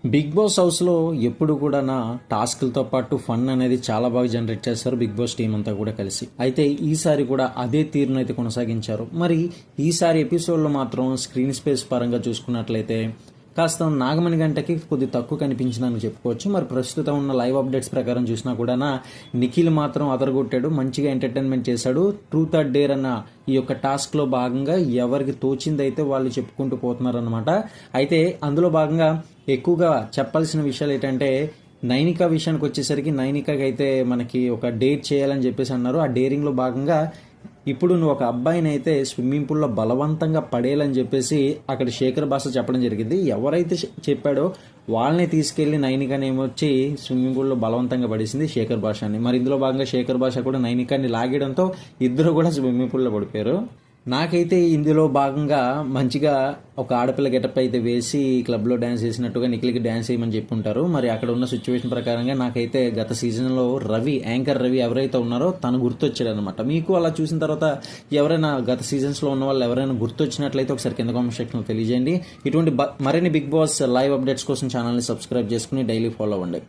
Big boss హౌస్లో ఎప్పుడు కూడా నా టాస్క్లతో పాటు ఫన్ అనేది చాలా బాగా జనరేట్ చేస్తారు బిగ్ బాస్ టీం అంతా కూడా కలిసి. అయితే ఈసారి కూడా అదే తీరునైతే కొనసాగించారు. మరి ఈసారి ఎపిసోడ్లో మాత్రం స్క్రీన్ స్పేస్ పరంగా చూసుకున్నట్లయితే కాస్త నాగమణి గంటకి కొద్ది తక్కువ కనిపించిందని చెప్పుకోవచ్చు. మరి ప్రస్తుతం ఉన్న లైవ్ అప్డేట్స్ ప్రకారం చూసినా కూడా నిఖిల్ మాత్రం అదరగొట్టాడు, మంచిగా ఎంటర్టైన్మెంట్ చేశాడు. ట్రూత్ ఆర్ డేర్ అన్న ఈ యొక్క టాస్క్లో భాగంగా ఎవరికి తోచిందైతే వాళ్ళు చెప్పుకుంటూ పోతున్నారనమాట. అయితే అందులో భాగంగా ఎక్కువగా చెప్పాల్సిన విషయాలు ఏంటంటే నైనిక విషయానికి వచ్చేసరికి నైనికకి అయితే మనకి ఒక డేట్ చేయాలని చెప్పేసి అన్నారు. ఆ డేరింగ్లో భాగంగా ఇప్పుడు నువ్వు ఒక అబ్బాయిని అయితే స్విమ్మింగ్ పూల్లో బలవంతంగా పడేయాలని చెప్పేసి అక్కడ శేఖర్ భాష చెప్పడం జరిగింది. ఎవరైతే చెప్పాడో వాళ్ళని తీసుకెళ్లి నైనికానేమొచ్చి స్విమ్మింగ్ పూల్లో బలవంతంగా పడేసింది శేఖర్ భాషని. మరి ఇందులో భాగంగా శేఖర్ భాష కూడా నైనికాన్ని లాగడంతో ఇద్దరు కూడా స్విమ్మింగ్ పూల్లో పడిపోయారు. నాకైతే ఇందులో భాగంగా మంచిగా ఒక ఆడపిల్ల గెటప్ అయితే వేసి క్లబ్లో డ్యాన్స్ చేసినట్టుగా నిఖిల్కి డ్యాన్స్ చేయమని చెప్పుంటారు. మరి అక్కడ ఉన్న సిచ్యువేషన్ ప్రకారంగా నాకైతే గత సీజన్లో యాంకర్ రవి ఎవరైతే ఉన్నారో తను గుర్తొచ్చాడు అనమాట. మీకు అలా చూసిన తర్వాత ఎవరైనా గత సీజన్స్లో ఉన్న వాళ్ళు ఎవరైనా గుర్తొచ్చినట్లయితే ఒకసారి కింద కామెంట్ సెక్షన్లో తెలియజేయండి. ఇటువంటి మరిన్ని బిగ్ బాస్ లైవ్ అప్డేట్స్ కోసం ఛానల్ని సబ్స్క్రైబ్ చేసుకుని డైలీ ఫాలో అవ్వండి.